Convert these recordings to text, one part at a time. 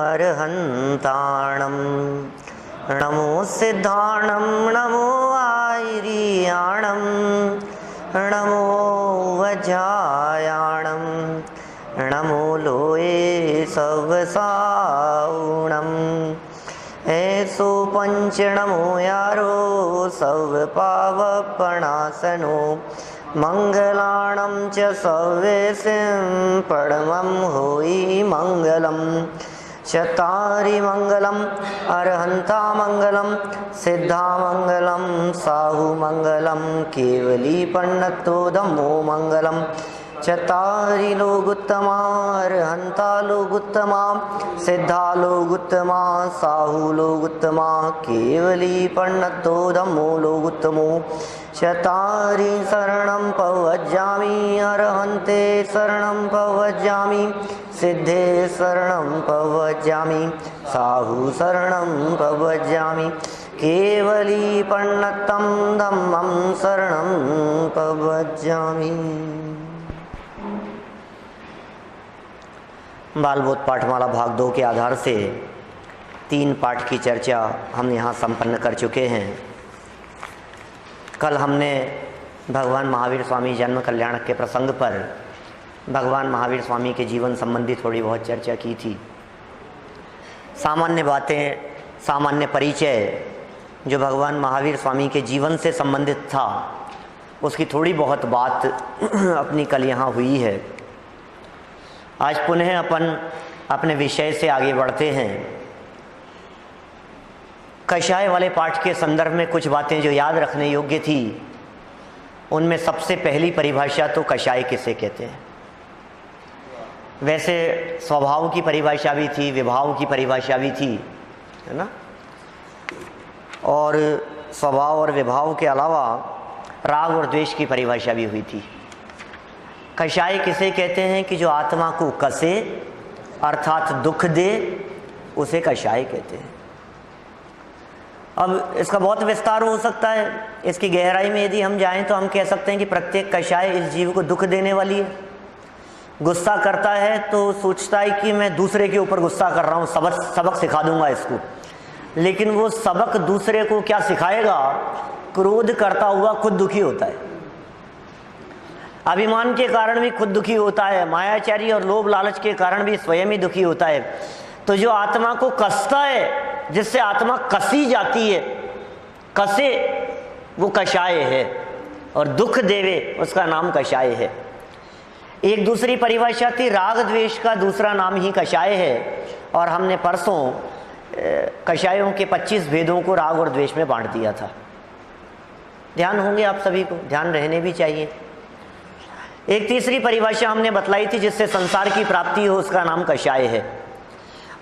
अरहन्ताणं नमो सिद्धाणं नमो आयर्याणं नमो वज्रायाणं नमो लोये सवसाऊणं ऐसो पंच नमो यारो सव पावपणासनो मंगलाणं च सवेसिं परमं होई मंगलम चतारि मंगलम अरहंता मंगलम सिद्धा मंगलम साहु मंगलम केवली पन्नतो धम्मो मंगलम चतारि लोगुत्तमा अरहंता लोगुत्तमा सिद्धा लोगुत्तमा साहु लोगुत्तमा केवली पन्नतो धम्मो लोगुत्तमो चतारि शरणं पवज्जामि अरहन्ते शरणं पवज्जामि सिद्धे शरणं पवज्जामि साहु शरणं पवज्जामि केवली पन्नतं धम्मं शरणं पवज्जामि। बालबोध पाठमाला भाग 2 के आधार से 3 पाठ की चर्चा हम यहाँ संपन्न कर चुके हैं। कल हमने भगवान महावीर स्वामी जन्म कल्याणक के प्रसंग पर भगवान महावीर स्वामी के जीवन संबंधी थोड़ी बहुत चर्चा की थी। सामान्य बातें, सामान्य परिचय जो भगवान महावीर स्वामी के जीवन से संबंधित था उसकी थोड़ी बहुत बात अपनी कल यहाँ हुई है। आज पुनः अपन अपने विषय से आगे बढ़ते हैं। कषाय वाले पाठ के संदर्भ में कुछ बातें जो याद रखने योग्य थी, उनमें सबसे पहली परिभाषा तो कषाय किसे कहते हैं। वैसे स्वभाव की परिभाषा भी थी, विभाव की परिभाषा भी थी, है ना। और स्वभाव और विभाव के अलावा राग और द्वेष की परिभाषा भी हुई थी। कषाय किसे कहते हैं कि जो आत्मा को कसे अर्थात दुख दे, उसे कषाय कहते हैं। अब इसका बहुत विस्तार हो सकता है। इसकी गहराई में यदि हम जाएं तो हम कह सकते हैं कि प्रत्येक कषाय इस जीव को दुख देने वाली है। गुस्सा करता है तो सोचता है कि मैं दूसरे के ऊपर गुस्सा कर रहा हूँ, सबक सिखा दूंगा इसको, लेकिन वो सबक दूसरे को क्या सिखाएगा? क्रोध करता हुआ खुद दुखी होता है, अभिमान के कारण भी खुद दुखी होता है, मायाचारी और लोभ लालच के कारण भी स्वयं ही दुखी होता है। तो जो आत्मा को कसता है, जिससे आत्मा कसी जाती है, कसे, वो कषाय है, और दुख देवे उसका नाम कषाय है। एक दूसरी परिभाषा थी राग द्वेष का दूसरा नाम ही कषाय है। और हमने परसों कषायों के 25 भेदों को राग और द्वेष में बांट दिया था। ध्यान होंगे आप सभी को, ध्यान रहने भी चाहिए। एक तीसरी परिभाषा हमने बतलाई थी जिससे संसार की प्राप्ति हो, उसका नाम कषाय है।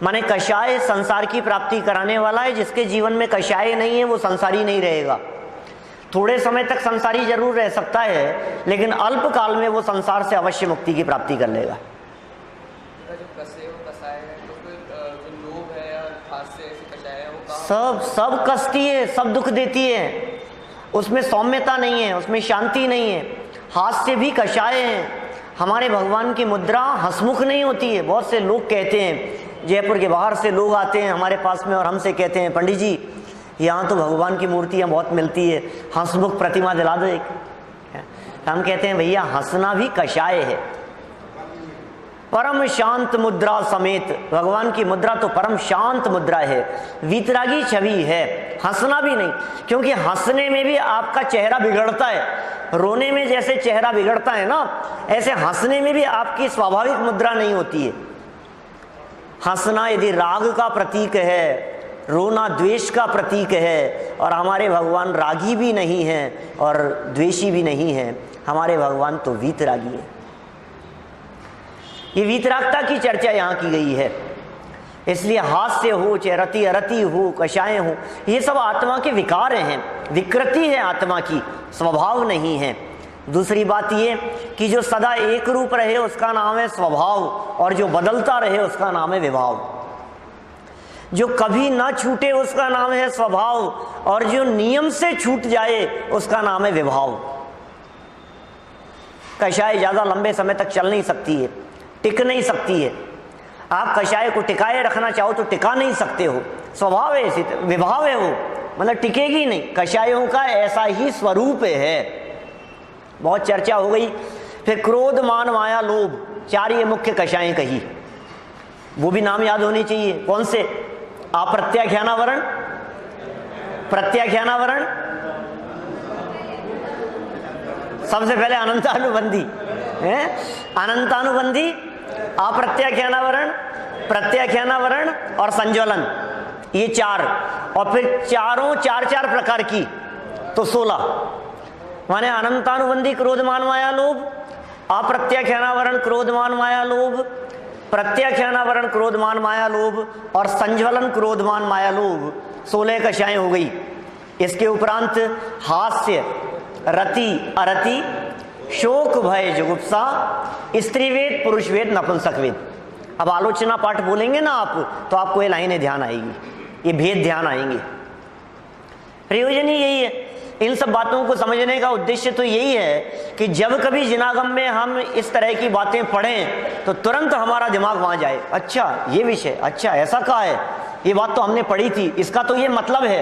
माने कषाय संसार की प्राप्ति कराने वाला है। जिसके जीवन में कषाय नहीं है वो संसारी नहीं रहेगा। थोड़े समय तक संसारी जरूर रह सकता है, लेकिन अल्प काल में वो संसार से अवश्य मुक्ति की प्राप्ति कर लेगा। सब कसती है, सब दुख देती है, उसमें सौम्यता नहीं है, उसमें शांति नहीं है। हास्य भी कषाय है। हमारे भगवान की मुद्रा हंसमुख नहीं होती है। बहुत से लोग कहते हैं, जयपुर के बाहर से लोग आते हैं हमारे पास में और हमसे कहते हैं, पंडित जी यहाँ तो भगवान की मूर्तियाँ बहुत मिलती है, हंसमुख प्रतिमा दिला दो एक। हम कहते हैं भैया हंसना भी कषाय है। परम शांत मुद्रा समेत, भगवान की मुद्रा तो परम शांत मुद्रा है, वीतरागी छवि है। हंसना भी नहीं, क्योंकि हंसने में भी आपका चेहरा बिगड़ता है। रोने में जैसे चेहरा बिगड़ता है ना, ऐसे हंसने में भी आपकी स्वाभाविक मुद्रा नहीं होती है। हंसना यदि राग का प्रतीक है, रोना द्वेष का प्रतीक है, और हमारे भगवान रागी भी नहीं हैं और द्वेषी भी नहीं हैं। हमारे भगवान तो वीतरागी है। ये वीतरागता की चर्चा यहाँ की गई है। इसलिए हास्य हो, चाहे रति अरति हो, कषाय हो, ये सब आत्मा के विकार हैं, विकृति है आत्मा की, स्वभाव नहीं है। दूसरी बात ये कि जो सदा एक रूप रहे उसका नाम है स्वभाव, और जो बदलता रहे उसका नाम है विभाव। जो कभी ना छूटे उसका नाम है स्वभाव, और जो नियम से छूट जाए उसका नाम है विभाव। कषाय ज्यादा लंबे समय तक चल नहीं सकती है, टिक नहीं सकती है। आप कषाय को टिकाए रखना चाहो तो टिका नहीं सकते हो, स्वभाव है, इसी विभाव है वो, मतलब टिकेगी नहीं। कषायों का ऐसा ही स्वरूप है। बहुत चर्चा हो गई। फिर क्रोध, मान, माया, लोभ, 4 ये मुख्य कषायें कही। वो भी नाम याद होने चाहिए। कौन से? अप्रत्याख्यानावरण, प्रत्याख्यानावरण, सबसे पहले अनंतानुबंधी है, अनंतानुबंधी, अप्रत्याख्यानावरण, प्रत्याख्यानावरण और संज्वलन, ये 4। और फिर चारों 4 प्रकार की, तो 16 माने अनंतानुबंधी क्रोध, मान, माया, लोभ, अप्रत्याख्यानावरण क्रोध, मान, माया, लोभ, प्रत्याख्यानावरण क्रोध, मान, माया, लोभ और संज्वलन क्रोध, मान, माया, लोभ, 16 कषाएं हो गई। इसके उपरांत हास्य, रति, अरति, शोक, भय, जुगुप्सा, स्त्रीवेद, पुरुषवेद, नपुंसकवेद। अब आलोचना पाठ बोलेंगे ना आप, तो आपको ये लाइनें ध्यान आएगी, ये भेद ध्यान आएंगे। प्रयोजन ही यही है। इन सब बातों को समझने का उद्देश्य तो यही है कि जब कभी जिनागम में हम इस तरह की बातें पढ़ें तो तुरंत हमारा दिमाग वहां जाए, अच्छा ये विषय, अच्छा ऐसा कहा है, ये बात तो हमने पढ़ी थी, इसका तो ये मतलब है।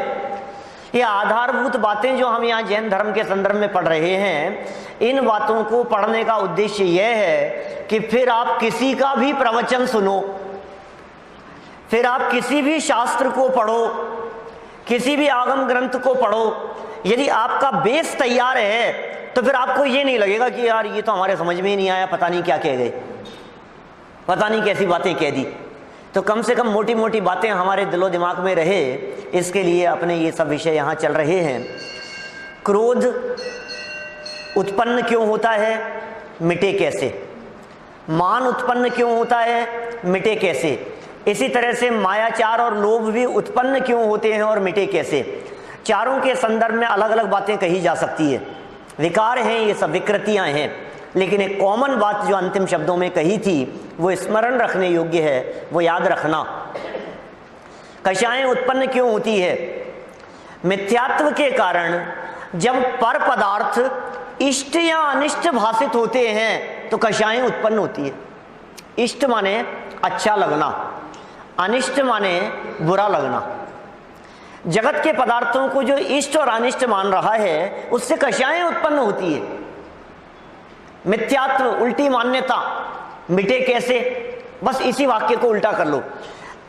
ये आधारभूत बातें जो हम यहाँ जैन धर्म के संदर्भ में पढ़ रहे हैं, इन बातों को पढ़ने का उद्देश्य यह है कि फिर आप किसी का भी प्रवचन सुनो, फिर आप किसी भी शास्त्र को पढ़ो, किसी भी आगम ग्रंथ को पढ़ो, यदि आपका बेस तैयार है तो फिर आपको ये नहीं लगेगा कि यार ये तो हमारे समझ में ही नहीं आया, पता नहीं क्या कह गए, पता नहीं कैसी बातें कह दी। तो कम से कम मोटी मोटी बातें हमारे दिलो दिमाग में रहे, इसके लिए अपने ये सब विषय यहाँ चल रहे हैं। क्रोध उत्पन्न क्यों होता है, मिटे कैसे? मान उत्पन्न क्यों होता है, मिटे कैसे? इसी तरह से मायाचार और लोभ भी उत्पन्न क्यों होते हैं और मिटे कैसे? चारों के संदर्भ में अलग अलग बातें कही जा सकती है। विकार हैं, ये सब विकृतियां हैं, लेकिन एक कॉमन बात जो अंतिम शब्दों में कही थी वो स्मरण रखने योग्य है, वो याद रखना। कषाएं उत्पन्न क्यों होती है? मिथ्यात्व के कारण जब पर पदार्थ इष्ट या अनिष्ट भाषित होते हैं तो कषाएं उत्पन्न होती है। इष्ट माने अच्छा लगना, अनिष्ट माने बुरा लगना। जगत के पदार्थों को जो इष्ट और अनिष्ट मान रहा है उससे कषाएं उत्पन्न होती है। मिथ्यात्व, उल्टी मान्यता, मिटे कैसे? बस इसी वाक्य को उल्टा कर लो।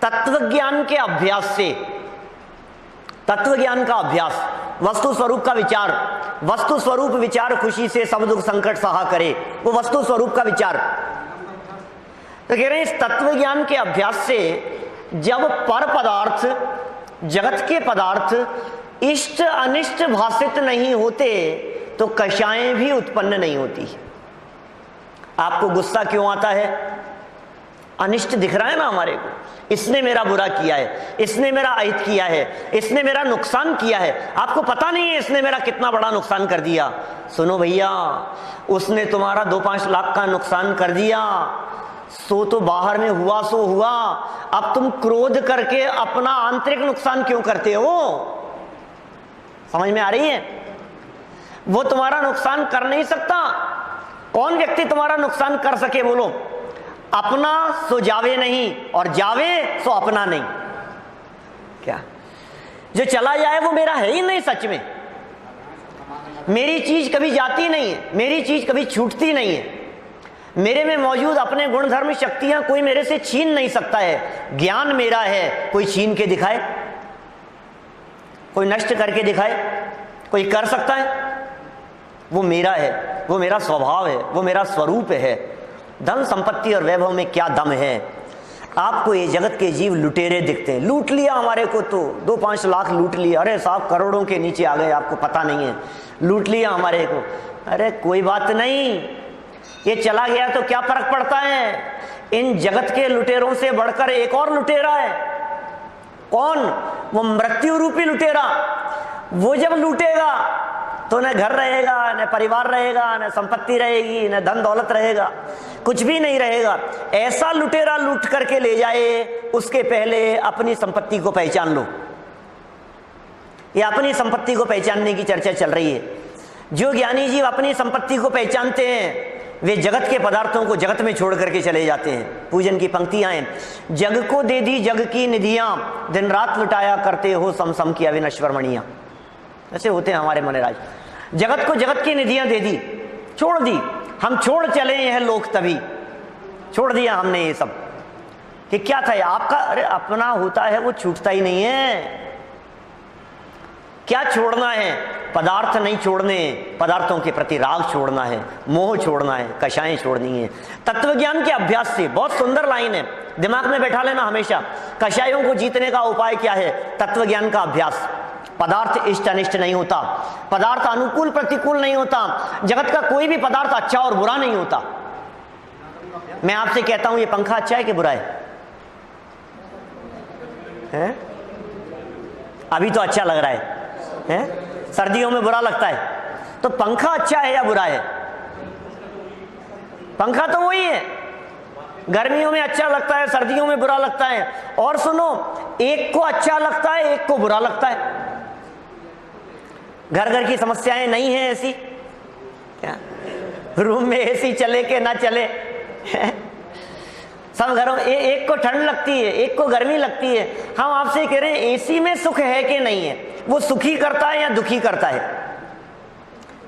तत्वज्ञान के अभ्यास से, तत्वज्ञान का अभ्यास, वस्तु स्वरूप का विचार, वस्तु स्वरूप विचार खुशी से सब दुख संकट सहा करे, वो वस्तु स्वरूप का विचार। तो कह रहे हैं इस तत्वज्ञान के अभ्यास से जब पर पदार्थ, जगत के पदार्थ इष्ट अनिष्ट भाषित नहीं होते तो कषाएं भी उत्पन्न नहीं होती। आपको गुस्सा क्यों आता है? अनिष्ट दिख रहा है ना हमारे को, इसने मेरा बुरा किया है, इसने मेरा अहित किया है, इसने मेरा नुकसान किया है। आपको पता नहीं है इसने मेरा कितना बड़ा नुकसान कर दिया। सुनो भैया, उसने तुम्हारा 2-5 लाख का नुकसान कर दिया, सो तो बाहर में हुआ सो हुआ। अब तुम क्रोध करके अपना आंतरिक नुकसान क्यों करते हो? समझ में आ रही है? वो तुम्हारा नुकसान कर नहीं सकता। कौन व्यक्ति तुम्हारा नुकसान कर सके बोलो? अपना सो जावे नहीं, और जावे सो अपना नहीं। क्या जो चला जाए वो मेरा है ही नहीं। सच में मेरी चीज कभी जाती नहीं है, मेरी चीज कभी छूटती नहीं है। मेरे में मौजूद अपने गुण धर्म शक्तियां कोई मेरे से छीन नहीं सकता है। ज्ञान मेरा है, कोई छीन के दिखाए, कोई नष्ट करके दिखाए, कोई कर सकता है? वो मेरा है, वो मेरा स्वभाव है, वो मेरा स्वरूप है। धन संपत्ति और वैभव में क्या दम है? आपको ये जगत के जीव लुटेरे दिखते हैं। लूट लिया हमारे को तो 2-5 लाख लूट लिया, अरे साहब करोड़ों के नीचे आ गए, आपको पता नहीं है, लूट लिया हमारे को। अरे कोई बात नहीं, ये चला गया तो क्या फर्क पड़ता है? इन जगत के लुटेरों से बढ़कर एक और लुटेरा है। कौन? वो मृत्यु रूपी लुटेरा। वो जब लूटेगा तो न घर रहेगा, न परिवार रहेगा, न संपत्ति रहेगी, न धन दौलत रहेगा, कुछ भी नहीं रहेगा। ऐसा लुटेरा लूट करके ले जाए, उसके पहले अपनी संपत्ति को पहचान लो। ये अपनी संपत्ति को पहचानने की चर्चा चल रही है। जो ज्ञानी जीव अपनी संपत्ति को पहचानते हैं वे जगत के पदार्थों को जगत में छोड़ करके चले जाते हैं। पूजन की पंक्तियां हैं, जग को दे दी जग की निधियां, दिन रात लुटाया करते हो सम सम की अविनश्वर मणियां। ऐसे होते हैं हमारे मनराज, जगत को जगत की निधियां दे दी, छोड़ दी, हम छोड़ चले यह लोक तभी, छोड़ दिया हमने ये सब कि क्या था आपका, अरे अपना होता है वो छूटता ही नहीं है। क्या छोड़ना है? पदार्थ नहीं छोड़ने, पदार्थों के प्रति राग छोड़ना है, मोह छोड़ना है, कषाएं छोड़नी है। तत्वज्ञान के अभ्यास से, बहुत सुंदर लाइन है, दिमाग में बैठा लेना हमेशा, कषायों को जीतने का उपाय क्या है? तत्वज्ञान का अभ्यास। पदार्थ इष्ट अनिष्ट नहीं होता, पदार्थ अनुकूल प्रतिकूल नहीं होता, जगत का कोई भी पदार्थ अच्छा और बुरा नहीं होता। मैं आपसे कहता हूं ये पंखा अच्छा है कि बुरा है? अभी तो अच्छा लग रहा है? सर्दियों में बुरा लगता है, तो पंखा अच्छा है या बुरा है? पंखा तो वही है, गर्मियों में अच्छा लगता है, सर्दियों में बुरा लगता है। और सुनो, एक को अच्छा लगता है, एक को बुरा लगता है। घर घर की समस्याएं नहीं है ऐसी क्या? रूम में एसी चले के ना चले, सब घरों में एक को ठंड लगती है, एक को गर्मी लगती है। हम आपसे कह रहे हैं एसी में सुख है कि नहीं है? वो सुखी करता है या दुखी करता है?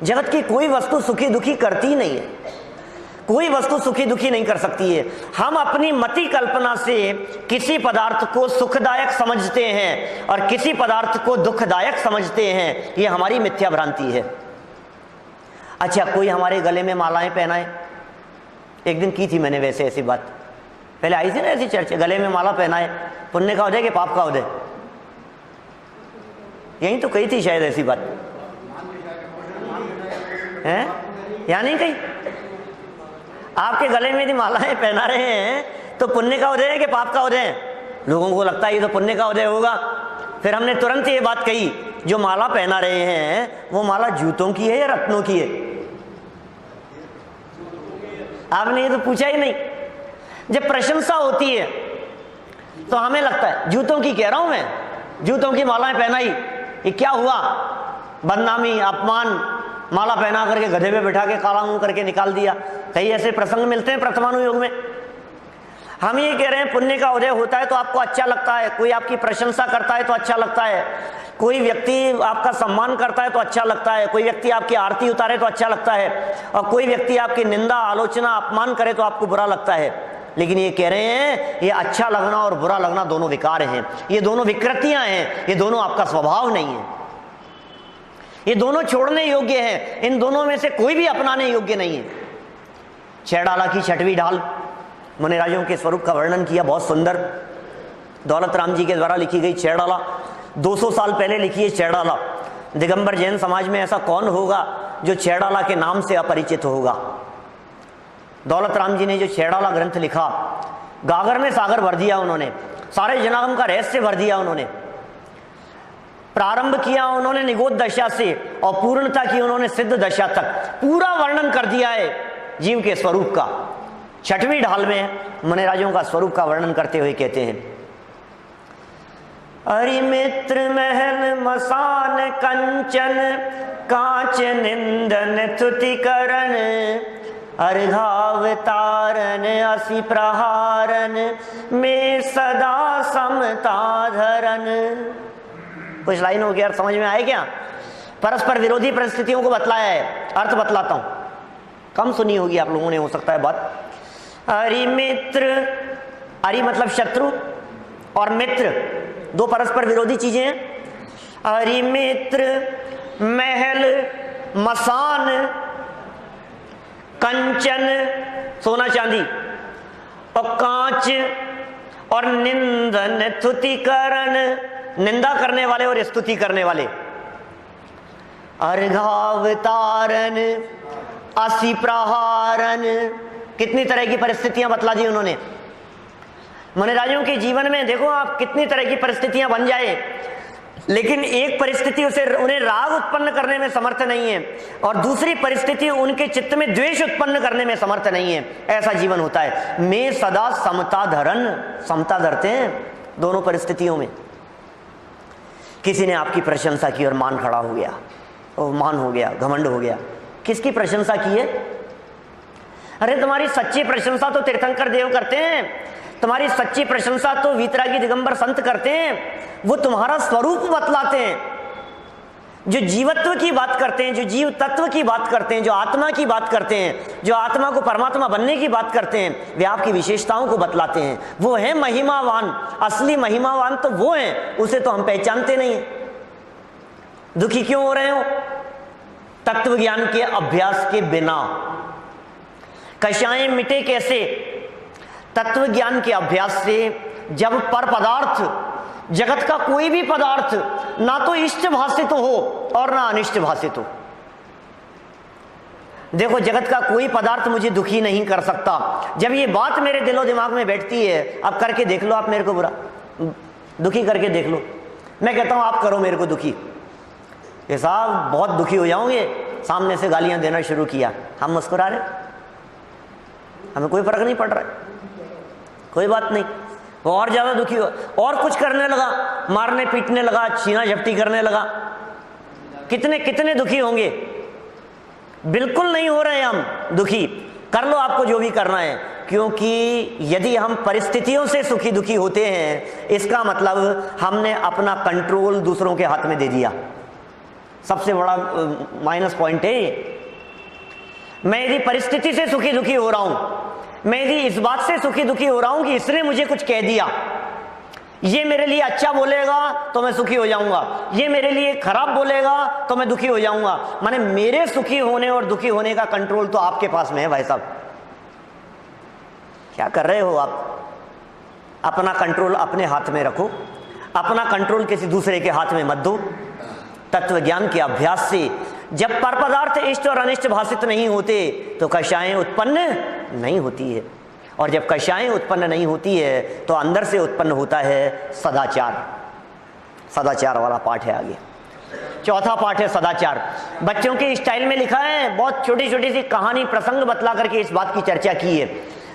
जगत की कोई वस्तु सुखी दुखी करती नहीं है, कोई वस्तु सुखी दुखी नहीं कर सकती है। हम अपनी मति कल्पना से किसी पदार्थ को सुखदायक समझते हैं और किसी पदार्थ को दुखदायक समझते हैं, ये हमारी मिथ्या भ्रांति है। अच्छा, कोई हमारे गले में मालाएं पहनाए, एक दिन की थी मैंने वैसे ऐसी बात, पहले आई थी ना ऐसी चर्चा, गले में माला पहनाए, पुण्य का उदय कि पाप का उदय? यही तो कही थी शायद ऐसी बात है या नहीं कही? आपके गले में यदि मालाएं पहना रहे हैं तो पुण्य का उदय है कि पाप का उदय है? लोगों को लगता है ये तो पुण्य का उदय होगा। फिर हमने तुरंत ये बात कही, जो माला पहना रहे हैं वो माला जूतों की है या रत्नों की है? आपने ये तो पूछा ही नहीं। जब प्रशंसा होती है तो हमें लगता है जूतों की कह रहा हूं मैं, जूतों की मालाएं पहनाई, ये क्या हुआ? बदनामी, अपमान, माला पहना करके गधे पे बैठा के काला मुंह करके निकाल दिया। कई ऐसे प्रसंग मिलते हैं प्रथमानुयोग में। हम ये कह रहे हैं पुण्य का उदय होता है तो आपको अच्छा लगता है, कोई आपकी प्रशंसा करता है तो अच्छा लगता है, कोई व्यक्ति आपका सम्मान करता है तो अच्छा लगता है, कोई व्यक्ति आपकी आरती उतारे तो अच्छा लगता है, और कोई व्यक्ति आपकी निंदा, आलोचना, अपमान करे तो आपको बुरा लगता है। लेकिन ये कह रहे हैं ये अच्छा लगना और बुरा लगना दोनों विकार हैं, ये दोनों विकृतियां हैं, ये दोनों आपका स्वभाव नहीं है, ये दोनों छोड़ने योग्य हैं, इन दोनों में से कोई भी अपनाने योग्य नहीं है। छह डाला की छठवीं ढाल, मुनिराजों के स्वरूप का वर्णन किया, बहुत सुंदर, दौलत राम जी के द्वारा लिखी गई छह डाला, 200 साल पहले लिखी है छह डाला। दिगंबर जैन समाज में ऐसा कौन होगा जो छह डाला के नाम से अपरिचित होगा? दौलत राम जी ने जो छह डाला ग्रंथ लिखा, गागर में सागर भर दिया उन्होंने, सारे जनागम का रहस्य भर दिया उन्होंने। प्रारंभ किया उन्होंने निगोद दशा से और पूर्णता की उन्होंने सिद्ध दशा तक, पूरा वर्णन कर दिया है जीव के स्वरूप का। छठवीं ढाल में मुनिराजों का स्वरूप का वर्णन करते हुए कहते हैं, अरि मित्र महल मसान कंचन, कांच निंदन तुति करण, अर्घावतारन असि प्रहारन, में सदा समता धरन। कुछ लाइन हो गया, समझ में आए क्या? परस्पर विरोधी परिस्थितियों को बतलाया है, अर्थ बतलाता हूं, कम सुनी होगी आप लोगों ने हो सकता है बात। अरि मित्र, अरि मतलब शत्रु और मित्र दो परस्पर विरोधी चीजें हैं। अरि मित्र महल मसान, कंचन सोना चांदी, और कांच, और निंदन तुतिकरण निंदा करने वाले और स्तुति करने वाले। अर्घावतारन असि प्रहारन, कितनी तरह की परिस्थितियां बतला दी उन्होंने। मुनिराजों के जीवन में देखो आप, कितनी तरह की परिस्थितियां बन जाए, लेकिन एक परिस्थिति उसे उन्हें राग उत्पन्न करने में समर्थ नहीं है और दूसरी परिस्थिति उनके चित्त में द्वेष उत्पन्न करने में समर्थ नहीं है। ऐसा जीवन होता है। मैं सदा समता धरन, समता धरते हैं दोनों परिस्थितियों में। किसी ने आपकी प्रशंसा की और मान खड़ा हो गया, और मान हो गया, घमंड हो गया। किसकी प्रशंसा की है? अरे तुम्हारी सच्ची प्रशंसा तो तीर्थंकर देव करते हैं, तुम्हारी सच्ची प्रशंसा तो वीतरागी दिगंबर संत करते हैं, वो तुम्हारा स्वरूप बतलाते हैं। जो जीवत्व की बात करते हैं, जो जीव तत्व की बात करते हैं, जो आत्मा की बात करते हैं, जो आत्मा को परमात्मा बनने की बात करते हैं, वे आपकी विशेषताओं को बतलाते हैं। वो है महिमावान, असली महिमावान तो वो हैं, उसे तो हम पहचानते नहीं हैं। दुखी क्यों हो रहे हो? तत्व ज्ञान के अभ्यास के बिना। कषायें मिटे कैसे? तत्व ज्ञान के अभ्यास से। जब पर पदार्थ, जगत का कोई भी पदार्थ ना तो इष्ट भाषित हो और ना अनिष्ट भाषित हो। देखो, जगत का कोई पदार्थ मुझे दुखी नहीं कर सकता। जब ये बात मेरे दिलो दिमाग में बैठती है, अब करके देख लो आप मेरे को बुरा, दुखी करके देख लो। मैं कहता हूं आप करो मेरे को दुखी, ये साहब बहुत दुखी हो जाओगे। सामने से गालियां देना शुरू किया, हम मुस्कुरा रहे, हमें कोई फर्क नहीं पड़ रहा है, कोई बात नहीं। वो और ज्यादा दुखी हो, और कुछ करने लगा, मारने पीटने लगा, छीना झपटी करने लगा, कितने कितने दुखी होंगे। बिल्कुल नहीं हो रहे हम दुखी। कर लो आपको जो भी करना है, क्योंकि यदि हम परिस्थितियों से सुखी दुखी होते हैं, इसका मतलब हमने अपना कंट्रोल दूसरों के हाथ में दे दिया। सबसे बड़ा माइनस पॉइंट है ये। मैं यदि परिस्थिति से सुखी दुखी हो रहा हूं, मैं यदि इस बात से सुखी दुखी हो रहा हूं कि इसने मुझे कुछ कह दिया, ये मेरे लिए अच्छा बोलेगा तो मैं सुखी हो जाऊंगा, ये मेरे लिए खराब बोलेगा तो मैं दुखी हो जाऊंगा। माने मेरे सुखी होने और दुखी होने का कंट्रोल तो आपके पास में है भाई साहब। क्या कर रहे हो आप? अपना कंट्रोल अपने हाथ में रखो, अपना कंट्रोल किसी दूसरे के हाथ में मत दो। तत्व ज्ञान के अभ्यास से जब पर पदार्थ इष्ट और अनिष्ट भाषित नहीं होते तो कषायें उत्पन्न नहीं होती है, और जब कषायें उत्पन्न नहीं होती है तो अंदर से उत्पन्न होता है सदाचार। सदाचार वाला पाठ है आगे, चौथा पाठ है सदाचार। बच्चों के स्टाइल में लिखा है, बहुत छोटी छोटी सी कहानी प्रसंग बतला करके इस बात की चर्चा की है।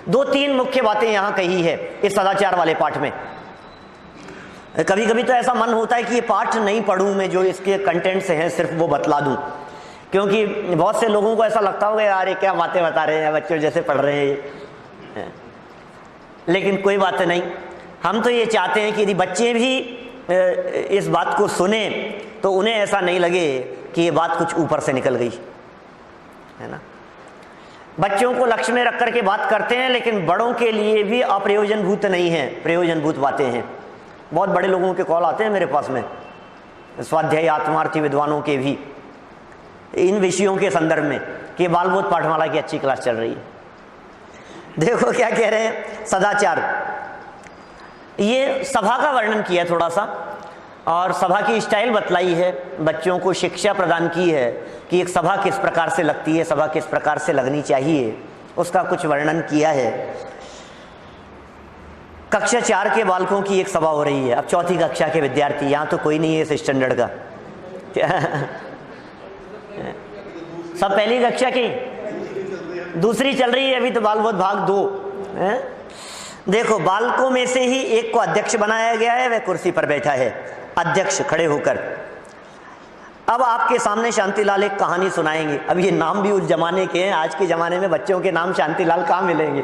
2-3 मुख्य बातें यहां कही है इस सदाचार वाले पाठ में। कभी कभी तो ऐसा मन होता है कि ये पाठ नहीं पढ़ूं मैं, जो इसके कंटेंट्स हैं सिर्फ वो बतला दूं, क्योंकि बहुत से लोगों को ऐसा लगता होगा यार ये क्या बातें बता रहे हैं, बच्चों जैसे पढ़ रहे हैं। लेकिन कोई बात नहीं, हम तो ये चाहते हैं कि यदि बच्चे भी इस बात को सुने तो उन्हें ऐसा नहीं लगे कि ये बात कुछ ऊपर से निकल गई, है ना। बच्चों को लक्ष्य में रख करके बात करते हैं, लेकिन बड़ों के लिए भी अप्रयोजनभूत नहीं है, प्रयोजनभूत बातें हैं। बहुत बड़े लोगों के कॉल आते हैं मेरे पास में, स्वाध्यायी आत्मार्थी विद्वानों के भी, इन विषयों के संदर्भ में कि बालबोध पाठमाला की अच्छी क्लास चल रही है। देखो क्या कह रहे हैं, सदाचार। ये सभा का वर्णन किया थोड़ा सा, और सभा की स्टाइल बतलाई है, बच्चों को शिक्षा प्रदान की है कि एक सभा किस प्रकार से लगती है, सभा किस प्रकार से लगनी चाहिए, उसका कुछ वर्णन किया है। कक्षा 4 के बालकों की एक सभा हो रही है। अब चौथी कक्षा के विद्यार्थी, यहाँ तो कोई नहीं है इस स्टैंडर्ड का, सब पहली कक्षा की, दूसरी चल रही है अभी तो बालबोध भाग 2 है। देखो, बालकों में से ही एक को अध्यक्ष बनाया गया है, वह कुर्सी पर बैठा है, अध्यक्ष खड़े होकर। अब आपके सामने शांतिलाल एक कहानी सुनाएंगे। अब ये नाम भी उस जमाने के हैं, आज के जमाने में बच्चों के नाम शांतिलाल कहाँ मिलेंगे।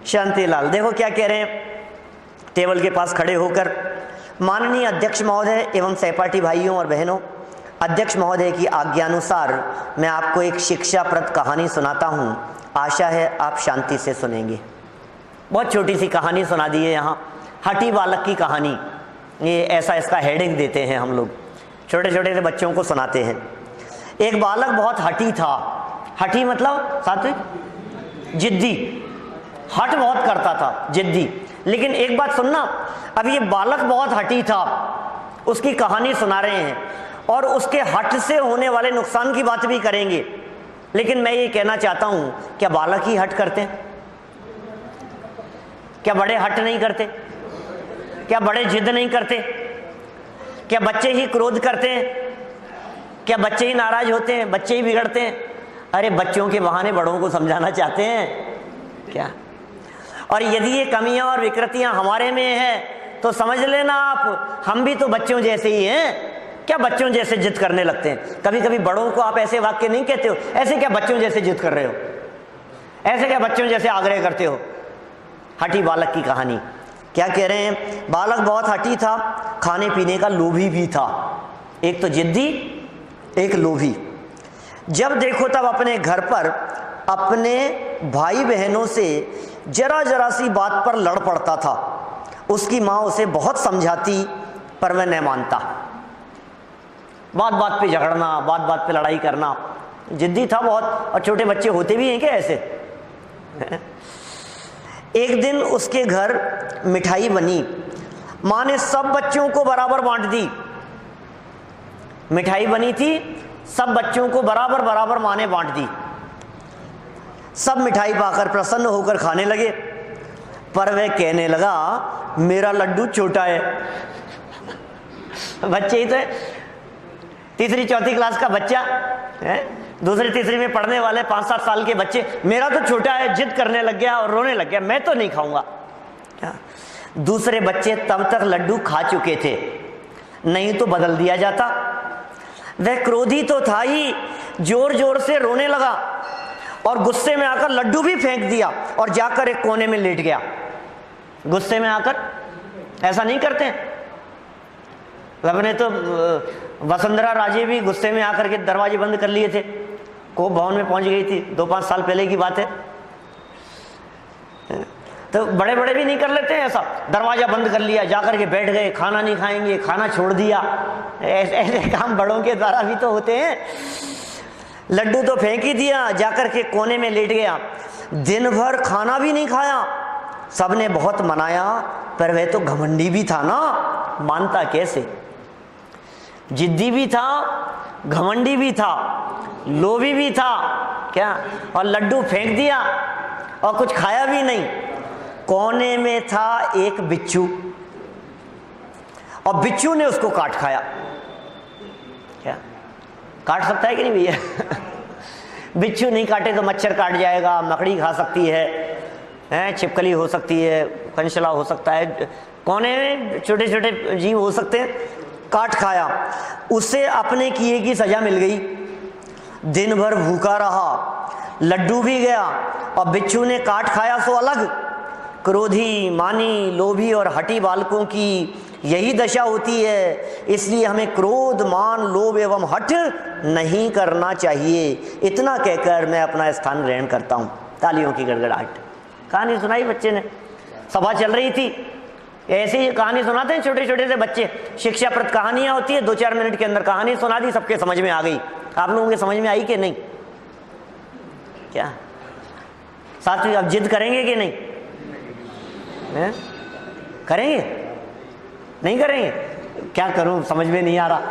शांतिलाल देखो क्या कह रहे हैं, टेबल के पास खड़े होकर, माननीय अध्यक्ष महोदय एवं सहपाठी भाइयों और बहनों, अध्यक्ष महोदय की आज्ञानुसार मैं आपको एक शिक्षाप्रद कहानी सुनाता हूँ, आशा है आप शांति से सुनेंगे। बहुत छोटी सी कहानी सुना दी है यहाँ, हठी बालक की कहानी। ये ऐसा इसका हेडिंग देते हैं हम लोग, छोटे छोटे से बच्चों को सुनाते हैं। एक बालक बहुत हठी था। हठी मतलब सात्विक, जिद्दी, हठ बहुत करता था, जिद्दी। लेकिन एक बात सुनना, अब ये बालक बहुत हठी था, उसकी कहानी सुना रहे हैं और उसके हठ से होने वाले नुकसान की बात भी करेंगे। लेकिन मैं ये कहना चाहता हूं, क्या बालक ही हठ करते हैं? क्या बड़े हठ नहीं करते? क्या बड़े जिद नहीं करते? क्या बच्चे ही क्रोध करते हैं? क्या बच्चे ही नाराज होते हैं? बच्चे ही बिगड़ते हैं? अरे बच्चों के बहाने बड़ों को समझाना चाहते हैं क्या? और यदि ये कमियां और विकृतियां हमारे में हैं तो समझ लेना आप, हम भी तो बच्चों जैसे ही हैं। क्या बच्चों जैसे जिद करने लगते हैं? कभी कभी बड़ों को आप ऐसे वाक्य नहीं कहते हो, ऐसे क्या बच्चों जैसे जिद कर रहे हो, ऐसे क्या बच्चों जैसे आग्रह करते हो? हठी बालक की कहानी क्या कह रहे हैं? बालक बहुत हठी था, खाने पीने का लोभी भी था। एक तो जिद्दी, एक लोभी। जब देखो तब अपने घर पर अपने भाई बहनों से जरा जरा सी बात पर लड़ पड़ता था। उसकी माँ उसे बहुत समझाती पर वह न मानता। बात बात पे झगड़ना, बात बात पे लड़ाई करना। जिद्दी था बहुत, और छोटे बच्चे होते भी हैं क्या ऐसे? एक दिन उसके घर मिठाई बनी, माँ ने सब बच्चों को बराबर बांट दी। मिठाई बनी थी, सब बच्चों को बराबर बराबर माँ ने बांट दी। सब मिठाई पाकर प्रसन्न होकर खाने लगे, पर वह कहने लगा मेरा लड्डू छोटा है। बच्चे ही तो है, तीसरी चौथी क्लास का बच्चा है, दूसरी तीसरी में पढ़ने वाले 5-7 साल के बच्चे, मेरा तो छोटा है, जिद करने लग गया और रोने लग गया, मैं तो नहीं खाऊंगा। दूसरे बच्चे तब तक लड्डू खा चुके थे, नहीं तो बदल दिया जाता। वह क्रोधी तो था ही, जोर जोर से रोने लगा और गुस्से में आकर लड्डू भी फेंक दिया और जाकर एक कोने में लेट गया। गुस्से में आकर ऐसा नहीं करते हैं? अपने तो वसुंधरा राजे भी गुस्से में आकर के दरवाजे बंद कर लिए थे, कोप भवन में पहुंच गई थी, 2-5 साल पहले की बात है। तो बड़े बड़े भी नहीं कर लेते हैं ऐसा, दरवाजा बंद कर लिया, जाकर के बैठ गए, खाना नहीं खाएंगे, खाना छोड़ दिया। ऐसे काम बड़ों के द्वारा भी तो होते हैं। लड्डू तो फेंक ही दिया, जाकर के कोने में लेट गया, दिन भर खाना भी नहीं खाया। सबने बहुत मनाया, पर वह तो घमंडी भी था ना, मानता कैसे? जिद्दी भी था, घमंडी भी था, लोभी भी था क्या, और लड्डू फेंक दिया और कुछ खाया भी नहीं। कोने में था एक बिच्छू, और बिच्छू ने उसको काट खाया। क्या काट सकता है कि नहीं भैया? बिच्छू नहीं काटे तो मच्छर काट जाएगा, मकड़ी खा सकती है, छिपकली हो सकती है, कंचला हो सकता है, कोने में छोटे छोटे जीव हो सकते हैं, काट खाया। उसे अपने किए की सजा मिल गई। दिन भर भूखा रहा, लड्डू भी गया और बिच्छू ने काट खाया सो अलग। क्रोधी, मानी, लोभी और हठी बालकों की यही दशा होती है, इसलिए हमें क्रोध, मान, लोभ एवं हठ नहीं करना चाहिए। इतना कहकर मैं अपना स्थान ग्रहण करता हूँ। तालियों की गड़गड़ाहट। कहानी सुनाई बच्चे ने, सभा चल रही थी, ऐसे ही कहानी सुनाते हैं छोटे छोटे से बच्चे, शिक्षाप्रद कहानियां होती है, 2-4 मिनट के अंदर कहानी सुना दी, सबके समझ में आ गई। आप लोगों के समझ में आई कि नहीं? क्या साथी अब जिद करेंगे कि नहीं? करेंगे? नहीं करेंगे? क्या करूं, समझ में नहीं आ रहा,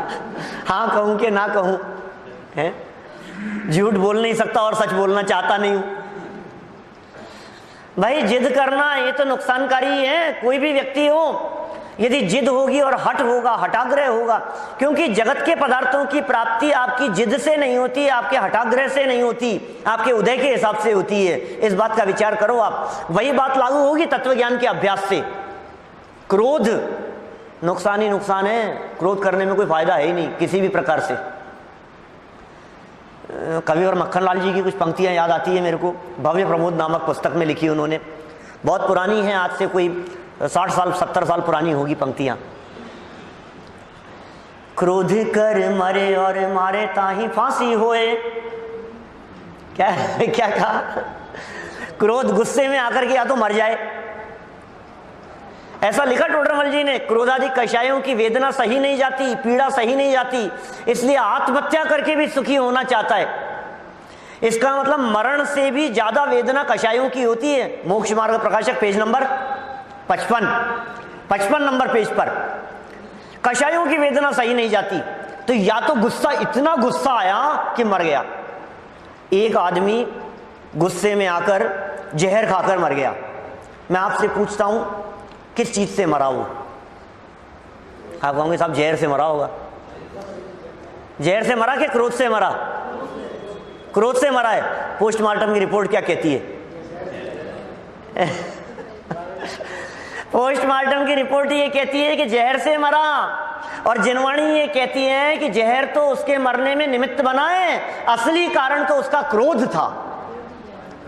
हाँ कहूं कि ना कहूं? झूठ बोल नहीं सकता और सच बोलना चाहता नहीं हूं। भाई जिद करना ये तो नुकसानकारी है। कोई भी व्यक्ति हो, यदि जिद होगी और हठ होगा, हठाग्रह होगा, क्योंकि जगत के पदार्थों की प्राप्ति आपकी जिद से नहीं होती, आपके हठाग्रह से नहीं होती, आपके उदय के हिसाब से होती है। इस बात का विचार करो आप। वही बात लागू होगी तत्वज्ञान के अभ्यास से। क्रोध नुकसान ही नुकसान है, क्रोध करने में कोई फायदा है ही नहीं किसी भी प्रकार से। कविवर मक्खनलाल जी की कुछ पंक्तियां याद आती है मेरे को, भव्य प्रमोद नामक पुस्तक में लिखी उन्होंने, बहुत पुरानी है, आज से कोई 60 साल 70 साल पुरानी होगी पंक्तियां। क्रोध कर मरे और मारे ताही फांसी होए। क्या क्या कहा? क्रोध गुस्से में आकर के या तो मर जाए, ऐसा लिखा टोडरमल जी ने। क्रोधादि कषायों की वेदना सही नहीं जाती, पीड़ा सही नहीं जाती, इसलिए आत्महत्या करके भी सुखी होना चाहता है। इसका मतलब मरण से भी ज्यादा वेदना कषायों की होती है। मोक्ष मार्ग प्रकाशक पेज नंबर 55 नंबर पेज पर, कषायों की वेदना सही नहीं जाती। तो या तो गुस्सा, इतना गुस्सा आया कि मर गया। एक आदमी गुस्से में आकर जहर खाकर मर गया। मैं आपसे पूछता हूं किस चीज से मरा वो? आप कहोगे साहब जहर से मरा होगा। जहर से मरा कि क्रोध से मरा? क्रोध से मरा है। पोस्टमार्टम की रिपोर्ट क्या कहती है? पोस्टमार्टम की रिपोर्ट ये कहती है कि जहर से मरा। और जिनवाणी ये कहती है कि जहर तो उसके मरने में निमित्त बना है, असली कारण तो उसका क्रोध था,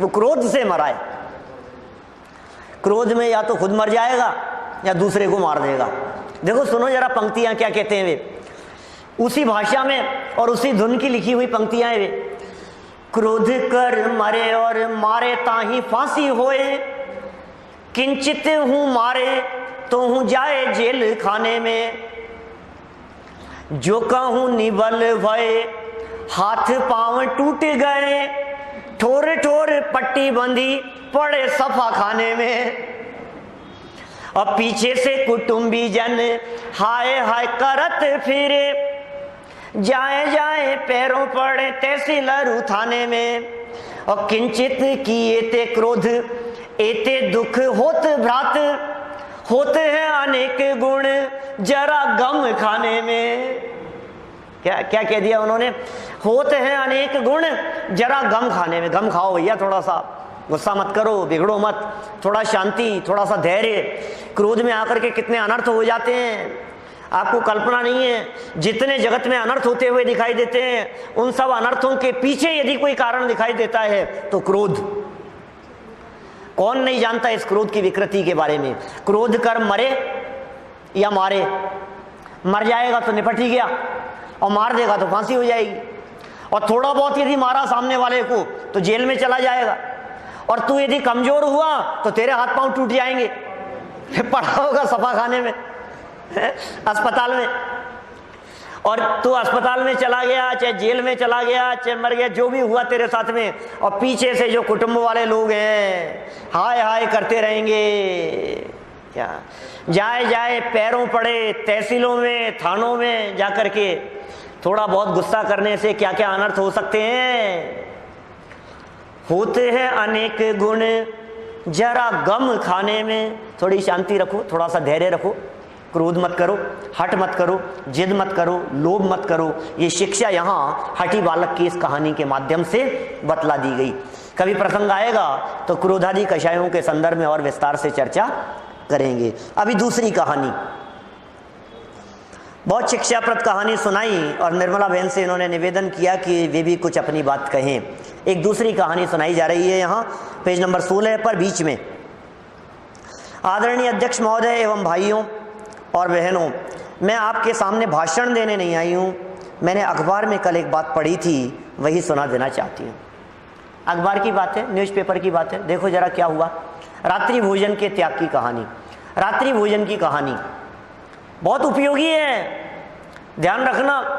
वो क्रोध से मरा है। क्रोध में या तो खुद मर जाएगा या दूसरे को मार देगा। देखो सुनो जरा पंक्तियां क्या कहते हैं वे, उसी भाषा में और उसी धुन की लिखी हुई पंक्तियां हैं वे। क्रोध कर मरे और मारे ताही फांसी होए, किंचित हूं मारे तो हूं जाए जेल खाने में, जो कहूं निबल भये हाथ पांव टूट गए, ठोर ठोर पट्टी बंधी पड़े सफा खाने में, और पीछे से कुटुंबी जन हाय हाय करत फिरे, जाए जाए पैरों पड़े तहसीलदार थाने में, और किंचित किए ते क्रोध एते दुख होत भ्रात, होते हैं अनेक गुण जरा गम खाने में। क्या क्या कह दिया उन्होंने, होते हैं अनेक गुण जरा गम खाने में। गम खाओ भैया, थोड़ा सा गुस्सा मत करो, बिगड़ो मत, थोड़ा शांति, थोड़ा सा धैर्य। क्रोध में आकर के कितने अनर्थ हो जाते हैं, आपको कल्पना नहीं है। जितने जगत में अनर्थ होते हुए दिखाई देते हैं, उन सब अनर्थों के पीछे यदि कोई कारण दिखाई देता है तो क्रोध। कौन नहीं जानता इस क्रोध की विकृति के बारे में। क्रोध कर मरे या मारे, मर जाएगा तो निपट ही गया, और मार देगा तो फांसी हो जाएगी, और थोड़ा बहुत यदि मारा सामने वाले को तो जेल में चला जाएगा, और तू यदि कमजोर हुआ तो तेरे हाथ पांव टूट जाएंगे, फिर पड़ा होगा सफा खाने में, अस्पताल में। और तू अस्पताल में चला गया, चाहे जेल में चला गया, चाहे मर गया, जो भी हुआ तेरे साथ में, और पीछे से जो कुटुंब वाले लोग हैं हाय हाय करते रहेंगे। क्या जाए जाए पैरों पड़े तहसीलों में, थानों में जाकर के थोड़ा बहुत गुस्सा करने से क्या क्या अनर्थ हो सकते हैं। होते हैं अनेक गुण जरा गम खाने में। थोड़ी शांति रखो, थोड़ा सा धैर्य रखो, क्रोध मत करो, हट मत करो, जिद मत करो, लोभ मत करो। ये शिक्षा यहाँ हठी बालक की इस कहानी के माध्यम से बतला दी गई। कभी प्रसंग आएगा तो क्रोधादि कषायों के संदर्भ में और विस्तार से चर्चा करेंगे। अभी दूसरी कहानी, बहुत शिक्षाप्रद कहानी सुनाई और निर्मला बहन से इन्होंने निवेदन किया कि वे भी कुछ अपनी बात कहें। एक दूसरी कहानी सुनाई जा रही है यहाँ पेज नंबर 16 पर बीच में। आदरणीय अध्यक्ष महोदय एवं भाइयों और बहनों, मैं आपके सामने भाषण देने नहीं आई हूँ। मैंने अखबार में कल एक बात पढ़ी थी, वही सुना देना चाहती हूँ। अखबार की बात है, न्यूज़पेपर की बात है। देखो जरा क्या हुआ। रात्रि भोजन के त्याग की कहानी। रात्रि भोजन की कहानी बहुत उपयोगी है, ध्यान रखना।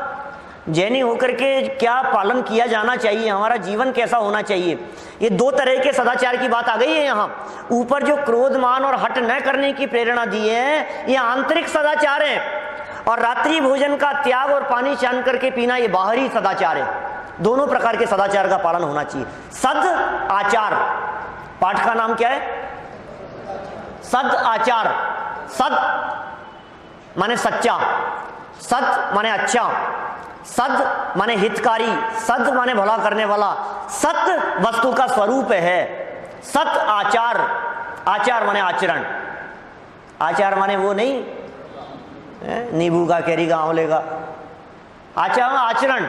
जैनी होकर के क्या पालन किया जाना चाहिए, हमारा जीवन कैसा होना चाहिए। ये दो तरह के सदाचार की बात आ गई है यहाँ। ऊपर जो क्रोध मान और हट न करने की प्रेरणा दी है, ये आंतरिक सदाचार है, और रात्रि भोजन का त्याग और पानी छान करके पीना ये बाहरी सदाचार है। दोनों प्रकार के सदाचार का पालन होना चाहिए। सद आचार, पाठ का नाम क्या है? सद आचार। सद माने सच्चा, सद माने अच्छा, सद माने हितकारी, सद माने भला करने वाला, सत्य वस्तु का स्वरूप है। सत आचार, आचार माने आचरण। आचार माने वो नहीं नींबू का, कैरी का, आंवले का। आचार आचरण।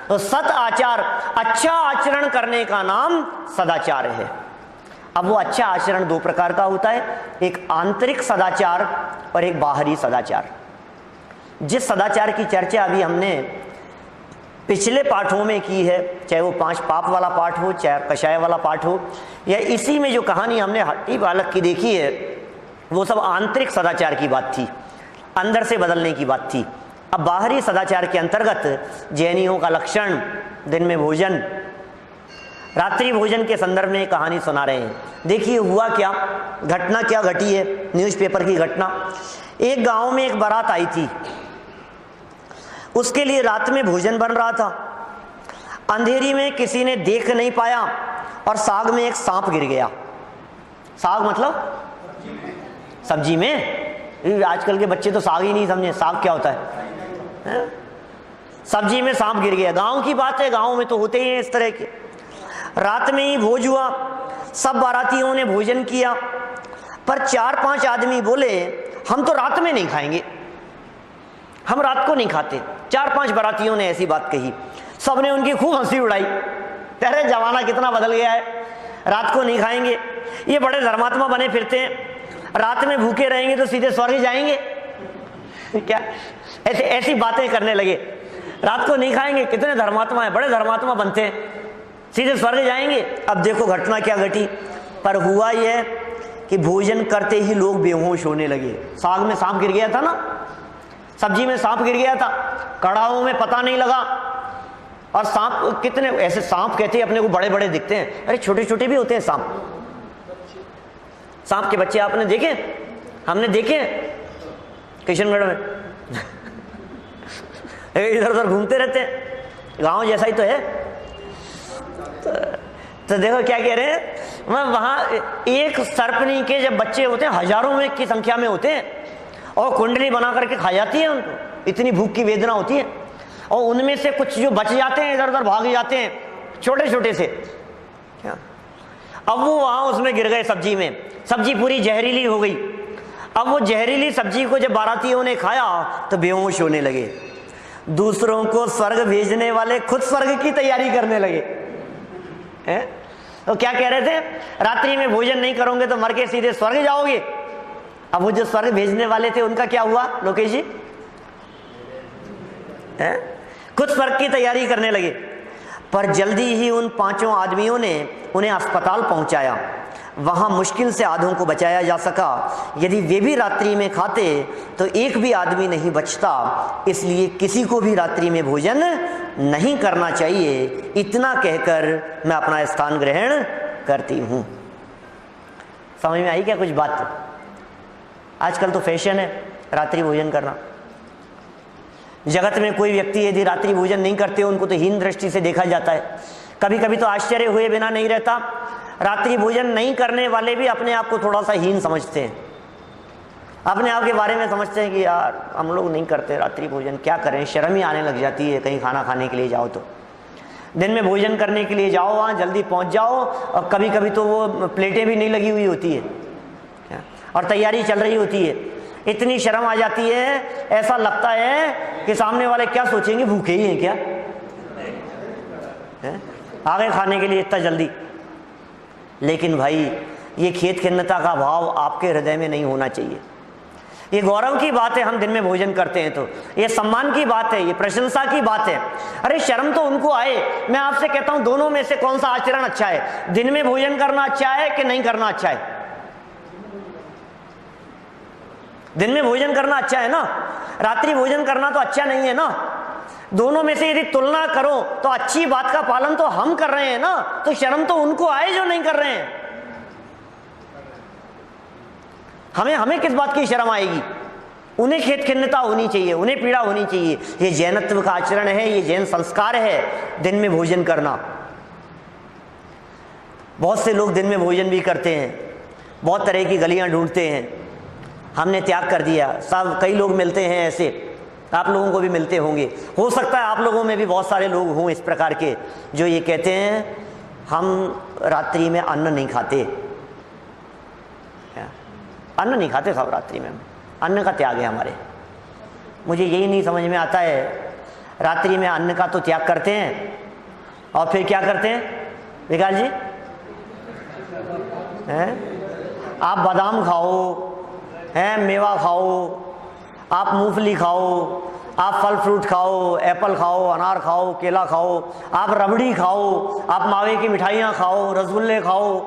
तो सत आचार, अच्छा आचरण करने का नाम सदाचार है। अब वो अच्छा आचरण दो प्रकार का होता है, एक आंतरिक सदाचार और एक बाहरी सदाचार। जिस सदाचार की चर्चा अभी हमने पिछले पाठों में की है, चाहे वो 5 पाप वाला पाठ हो, चाहे कषाय वाला पाठ हो, या इसी में जो कहानी हमने हट्टी बालक की देखी है, वो सब आंतरिक सदाचार की बात थी, अंदर से बदलने की बात थी। अब बाहरी सदाचार के अंतर्गत जैनियों का लक्षण, दिन में भोजन, रात्रि भोजन के संदर्भ में कहानी सुना रहे हैं। देखिए हुआ क्या, घटना क्या घटी है, न्यूज़पेपर की घटना। एक गांव में एक बारात आई थी, उसके लिए रात में भोजन बन रहा था। अंधेरी में किसी ने देख नहीं पाया और साग में एक सांप गिर गया। साग मतलब सब्जी में। आजकल के बच्चे तो साग ही नहीं समझे, साग क्या होता है? सब्जी में सांप गिर गया। गांव की बात है, गांव में तो होते ही हैं इस तरह के। रात में ही भोज हुआ, सब बारातियों ने भोजन किया, पर 4-5 आदमी बोले हम तो रात में नहीं खाएंगे, हम रात को नहीं खाते। 4-5 बारातियों ने ऐसी बात कही, सबने उनकी खूब हंसी उड़ाई। अरे जमाना कितना बदल गया है, रात को नहीं खाएंगे, ये बड़े धर्मात्मा बने फिरते हैं, रात में भूखे रहेंगे तो सीधे स्वर्ग जाएंगे क्या? ऐसी बातें करने लगे। रात को नहीं खाएंगे, कितने धर्मात्मा हैं, बड़े धर्मात्मा बनते हैं, सीधे स्वर्ग जाएंगे। अब देखो घटना क्या घटी। पर हुआ यह कि भोजन करते ही लोग बेहोश होने लगे। साग में सांप गिर गया था ना, सब्जी में सांप गिर गया था, कड़ाहों में पता नहीं लगा। और सांप कितने ऐसे, सांप कहते हैं अपने को बड़े बड़े दिखते हैं, अरे छोटे छोटे भी होते हैं सांप। सांप के बच्चे आपने देखे? हमने देखे किशनगढ़ में इधर उधर घूमते रहते हैं, गांव जैसा ही तो है। तो देखो क्या कह रहे हैं, वहां एक सर्पनी के जब बच्चे होते हैं, हजारों में की संख्या में होते हैं, और कुंडली बना करके खा जाती है उनको, इतनी भूख की वेदना होती है। और उनमें से कुछ जो बच जाते हैं इधर उधर भाग जाते हैं, छोटे छोटे से। अब वो वहां उसमें गिर गए सब्जी में, सब्जी पूरी जहरीली हो गई। अब वो जहरीली सब्जी को जब बारातियों ने खाया तो बेहोश होने लगे। दूसरों को स्वर्ग भेजने वाले खुद स्वर्ग की तैयारी करने लगे हैं? तो क्या कह रहे थे, रात्रि में भोजन नहीं करोगे तो मर के सीधे स्वर्ग जाओगे। अब वो जो स्वर्ग भेजने वाले थे उनका क्या हुआ लोकेश जी? खुद स्वर्ग की तैयारी करने लगे। पर जल्दी ही उन 5 आदमियों ने उन्हें अस्पताल पहुंचाया। वहां मुश्किल से आधों को बचाया जा सका। यदि वे भी रात्रि में खाते तो एक भी आदमी नहीं बचता। इसलिए किसी को भी रात्रि में भोजन नहीं करना चाहिए। इतना कहकर मैं अपना स्थान ग्रहण करती हूं। समझ में आई क्या कुछ बात? आजकल तो फैशन है रात्रि भोजन करना। जगत में कोई व्यक्ति यदि रात्रि भोजन नहीं करते उनको तो हीन दृष्टि से देखा जाता है। कभी कभी तो आश्चर्य हुए बिना नहीं रहता, रात्रि भोजन नहीं करने वाले भी अपने आप को थोड़ा सा हीन समझते हैं, अपने आप के बारे में समझते हैं कि यार हम लोग नहीं करते रात्रि भोजन, क्या करें, शर्म ही आने लग जाती है कहीं खाना खाने के लिए जाओ तो। दिन में भोजन करने के लिए जाओ, वहाँ जल्दी पहुँच जाओ, और कभी कभी तो वो प्लेटें भी नहीं लगी हुई होती है और तैयारी चल रही होती है। इतनी शर्म आ जाती है, ऐसा लगता है कि सामने वाले क्या सोचेंगे, भूखे ही हैं क्या, आगे खाने के लिए इतना जल्दी। लेकिन भाई ये खेत खिन्नता का भाव आपके हृदय में नहीं होना चाहिए। ये गौरव की बात है हम दिन में भोजन करते हैं तो, ये सम्मान की बात है, ये प्रशंसा की बात है। अरे शर्म तो उनको आए। मैं आपसे कहता हूं दोनों में से कौन सा आचरण अच्छा है? दिन में भोजन करना अच्छा है कि नहीं करना अच्छा है? दिन में भोजन करना अच्छा है ना, रात्रि भोजन करना तो अच्छा नहीं है ना। दोनों में से यदि तुलना करो तो अच्छी बात का पालन तो हम कर रहे हैं ना, तो शर्म तो उनको आए जो नहीं कर रहे हैं। हमें किस बात की शर्म आएगी? उन्हें खेत खिन्नता होनी चाहिए, उन्हें पीड़ा होनी चाहिए। ये जैनत्व का आचरण है, ये जैन संस्कार है दिन में भोजन करना। बहुत से लोग दिन में भोजन भी करते हैं, बहुत तरह की गलियां ढूंढते हैं। हमने त्याग कर दिया। सब कई लोग मिलते हैं ऐसे, आप लोगों को भी मिलते होंगे, हो सकता है आप लोगों में भी बहुत सारे लोग हों इस प्रकार के जो ये कहते हैं हम रात्रि में अन्न नहीं खाते। अन्न नहीं खाते सब रात्रि में, अन्न का त्याग है हमारे। मुझे यही नहीं समझ में आता है, रात्रि में अन्न का तो त्याग करते हैं और फिर क्या करते हैं विकास जी? आप बादाम खाओ, मेवा खाओ, आप मूंगफली खाओ, आप फल फ्रूट खाओ, एप्पल खाओ, अनार खाओ, केला खाओ, आप रबड़ी खाओ, आप मावे की मिठाइयाँ खाओ, रसगुल्ले खाओ,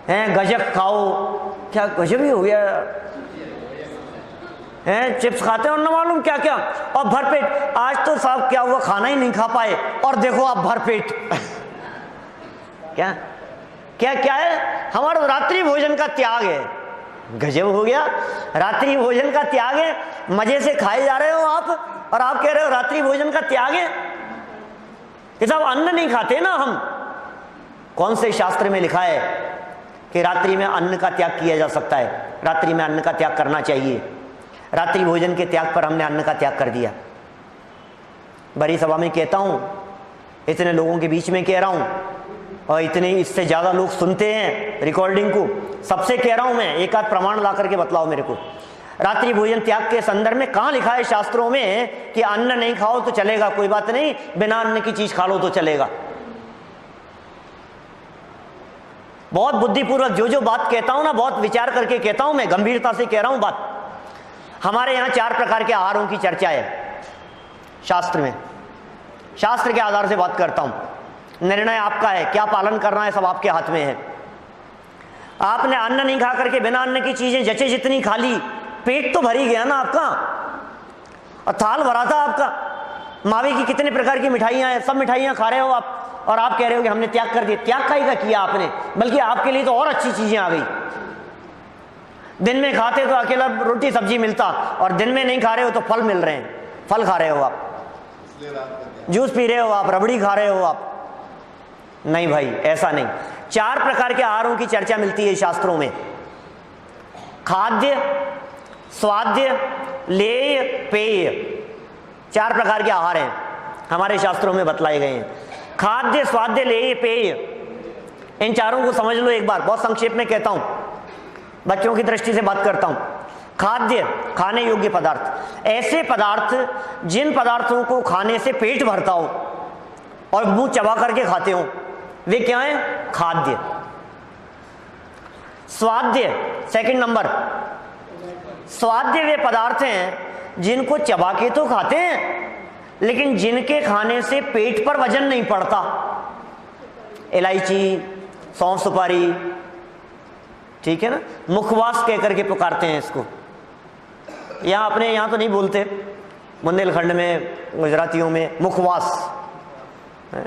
गजक खाओ। क्या गजब ही हो गया है, चिप्स खाते हैं और न मालूम क्या क्या, और भरपेट। आज तो साहब क्या हुआ, खाना ही नहीं खा पाए और देखो आप भरपेट क्या क्या क्या है? हमारा रात्रि भोजन का त्याग है। गजब हो गया, रात्रि भोजन का त्याग है। मजे से खाए जा रहे हो आप और आप कह रहे हो रात्रि भोजन का त्याग है। ये सब अन्न नहीं खाते ना हम। कौन से शास्त्र में लिखा है कि रात्रि में अन्न का त्याग किया जा सकता है? रात्रि में अन्न का त्याग करना चाहिए। रात्रि भोजन के त्याग पर हमने अन्न का त्याग कर दिया। बड़ी सभा में कहता हूं, इतने लोगों के बीच में कह रहा हूं, और इतने इससे ज़्यादा लोग सुनते हैं रिकॉर्डिंग को, सबसे कह रहा हूं मैं, एक आध प्रमाण ला करके बतलाओ मेरे को। रात्रि भोजन त्याग के संदर्भ में कहां लिखा है शास्त्रों में कि अन्न नहीं खाओ तो चलेगा, कोई बात नहीं, बिना अन्न की चीज खा लो तो चलेगा। बहुत बुद्धिपूर्वक जो बात कहता हूं ना, बहुत विचार करके कहता हूं, मैं गंभीरता से कह रहा हूं बात। हमारे यहां 4 प्रकार के आहारों की चर्चा है शास्त्र में, शास्त्र के आधार से बात करता हूं। निर्णय आपका है, क्या पालन करना है सब आपके हाथ में है। आपने अन्न नहीं खा करके बिना अन्न की चीजें जचे जितनी खा ली, पेट तो भर ही गया ना आपका, और थाल भरा था आपका। मावे की कितने प्रकार की मिठाइयां हैं, सब मिठाइयां खा रहे हो आप, और आप कह रहे हो कि हमने त्याग कर दिया। त्याग का किया आपने, बल्कि आपके लिए तो और अच्छी चीजें आ गई। दिन में खाते तो अकेला रोटी सब्जी मिलता, और दिन में नहीं खा रहे हो तो फल मिल रहे हैं, फल खा रहे हो आप, जूस पी रहे हो आप, रबड़ी खा रहे हो आप। नहीं भाई, ऐसा नहीं। 4 प्रकार के आहारों की चर्चा मिलती है शास्त्रों में, खाद्य, स्वाद्य, लेय, पेय। 4 प्रकार के आहार हैं हमारे शास्त्रों में बतलाए गए हैं। खाद्य, स्वाद्य, लेय, पेय, इन चारों को समझ लो एक बार, बहुत संक्षेप में कहता हूं, बच्चों की दृष्टि से बात करता हूं। खाद्य, खाने योग्य पदार्थ, ऐसे पदार्थ जिन पदार्थों को खाने से पेट भरता हो और मुंह चबा करके खाते हो, वे क्या हैं? खाद्य। स्वाद्य, सेकंड नंबर, स्वाद्य वे पदार्थ हैं जिनको चबा के तो खाते हैं लेकिन जिनके खाने से पेट पर वजन नहीं पड़ता। इलायची, सौंफ, सुपारी, ठीक है ना, मुखवास कह करके पुकारते हैं इसको। यहां अपने यहां तो नहीं बोलते, बुंदेलखंड में, गुजरातियों में मुखवास है?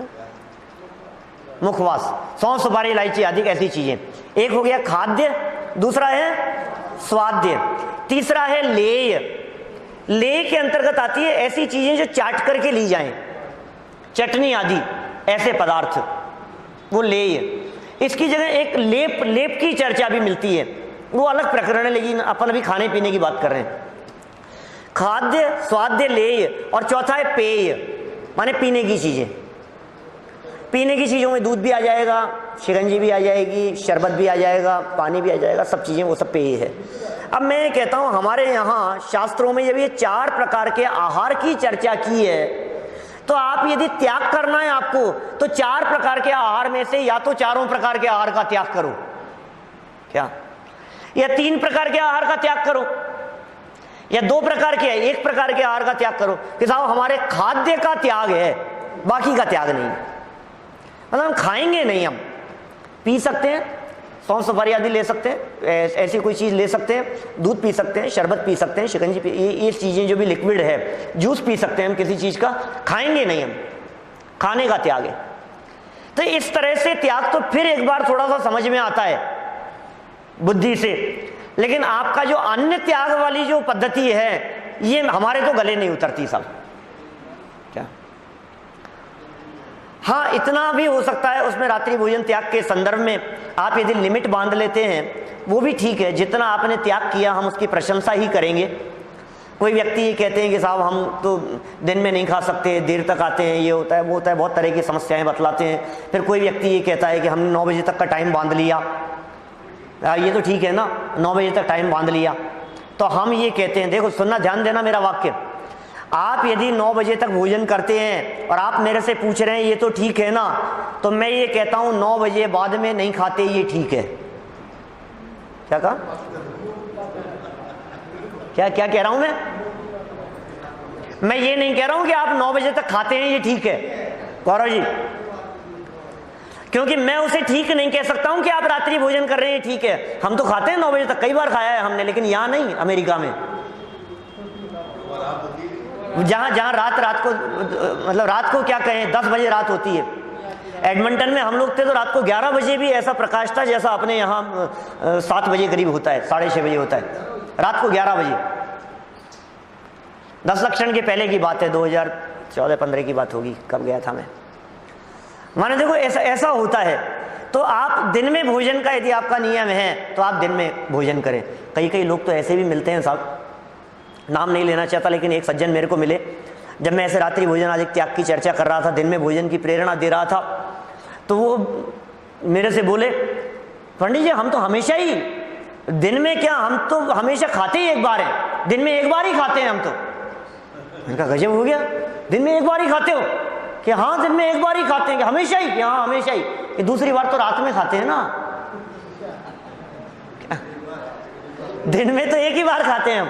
मुखवास, सौंफ, सुपारी, इलायची आदि ऐसी चीजें। एक हो गया खाद्य, दूसरा है स्वाद्य, तीसरा है लेय। लेय के अंतर्गत आती है ऐसी चीजें जो चाट करके ली जाएं, चटनी आदि ऐसे पदार्थ, वो लेय। इसकी जगह एक लेप की चर्चा भी मिलती है, वो अलग प्रकरण है, लेकिन अपन अभी खाने पीने की बात कर रहे हैं। खाद्य, स्वाद्य, लेय, और चौथा है पेय, माने पीने की चीजें। पीने की चीजों में दूध भी आ जाएगा, शिकंजी भी आ जाएगी, शरबत भी आ जाएगा, पानी भी आ जाएगा, सब चीजें, वो सब पेय है। अब मैं कहता हूं हमारे यहाँ शास्त्रों में जब ये 4 प्रकार के आहार की चर्चा की है, तो आप यदि त्याग करना है आपको, तो 4 प्रकार के आहार में से या तो चारों प्रकार के आहार का त्याग करो, क्या, या 3 प्रकार के आहार का त्याग करो, या 2 प्रकार के, 1 प्रकार के आहार का त्याग करो। कि साहब हमारे खाद्य का त्याग है, बाकी का त्याग नहीं, मतलब हम खाएंगे नहीं, हम पी सकते हैं, सौंफ, सुपारी आदि ले सकते हैं, ऐसी कोई चीज ले सकते हैं, दूध पी सकते हैं, शरबत पी सकते हैं, शिकंजी पी, ये चीजें जो भी लिक्विड है, जूस पी सकते हैं हम किसी चीज का, खाएंगे नहीं हम, खाने का त्याग है। तो इस तरह से त्याग तो फिर एक बार थोड़ा सा समझ में आता है बुद्धि से, लेकिन आपका जो अन्य त्याग वाली जो पद्धति है, ये हमारे तो गले नहीं उतरती सब। क्या, हाँ, इतना भी हो सकता है उसमें रात्रि भोजन त्याग के संदर्भ में आप यदि लिमिट बांध लेते हैं, वो भी ठीक है। जितना आपने त्याग किया हम उसकी प्रशंसा ही करेंगे। कोई व्यक्ति ये कहते हैं कि साहब हम तो दिन में नहीं खा सकते, देर तक आते हैं, ये होता है वो होता है, बहुत तरह की समस्याएं बतलाते हैं। फिर कोई व्यक्ति ये कहता है कि हमने 9 बजे तक का टाइम बांध लिया, ये तो ठीक है ना, 9 बजे तक टाइम बांध लिया। तो हम ये कहते हैं, देखो सुनना, ध्यान देना मेरा वाक्य, आप यदि 9 बजे तक भोजन करते हैं और आप मेरे से पूछ रहे हैं ये तो ठीक है ना, तो मैं ये कहता हूं 9 बजे बाद में नहीं खाते ये ठीक है। क्या कहा, क्या क्या कह रहा हूं मैं ये नहीं कह रहा हूं कि आप 9 बजे तक खाते हैं ये ठीक है गौरव जी, क्योंकि मैं उसे ठीक नहीं कह सकता हूं कि आप रात्रि भोजन कर रहे हैं ठीक है। हम तो खाते हैं 9 बजे तक, कई बार खाया है हमने, लेकिन यहां नहीं, अमेरिका में, जहां रात को, मतलब रात को क्या कहें, 10 बजे रात होती है। एडमंटन में हम लोग थे तो रात को 11 बजे भी ऐसा प्रकाश था जैसा अपने यहाँ 7 बजे करीब होता है, 6:30 बजे होता है, रात को 11 बजे। 10 लक्षण के पहले की बात है, 2014-15 की बात होगी, कब गया था मैं। माने देखो ऐसा होता है। तो आप दिन में भोजन का यदि आपका नियम है तो आप दिन में भोजन करें। कई लोग तो ऐसे भी मिलते हैं साहब, नाम नहीं लेना चाहता, लेकिन एक सज्जन मेरे को मिले, जब मैं ऐसे रात्रि भोजन आदि त्याग की चर्चा कर रहा था, दिन में भोजन की प्रेरणा दे रहा था, तो वो मेरे से बोले, पंडित जी हम तो हमेशा ही दिन में क्या, हम तो हमेशा खाते ही एक बार है, दिन में एक बार ही खाते हैं हम तो। इनका गजब हो गया, दिन में एक बार ही खाते हो? कि हाँ दिन में एक बार ही खाते हैं। कि हमेशा ही? कि हाँ हमेशा ही। कि दूसरी बार तो रात में खाते हैं ना, दिन में तो एक ही बार खाते हैं हम।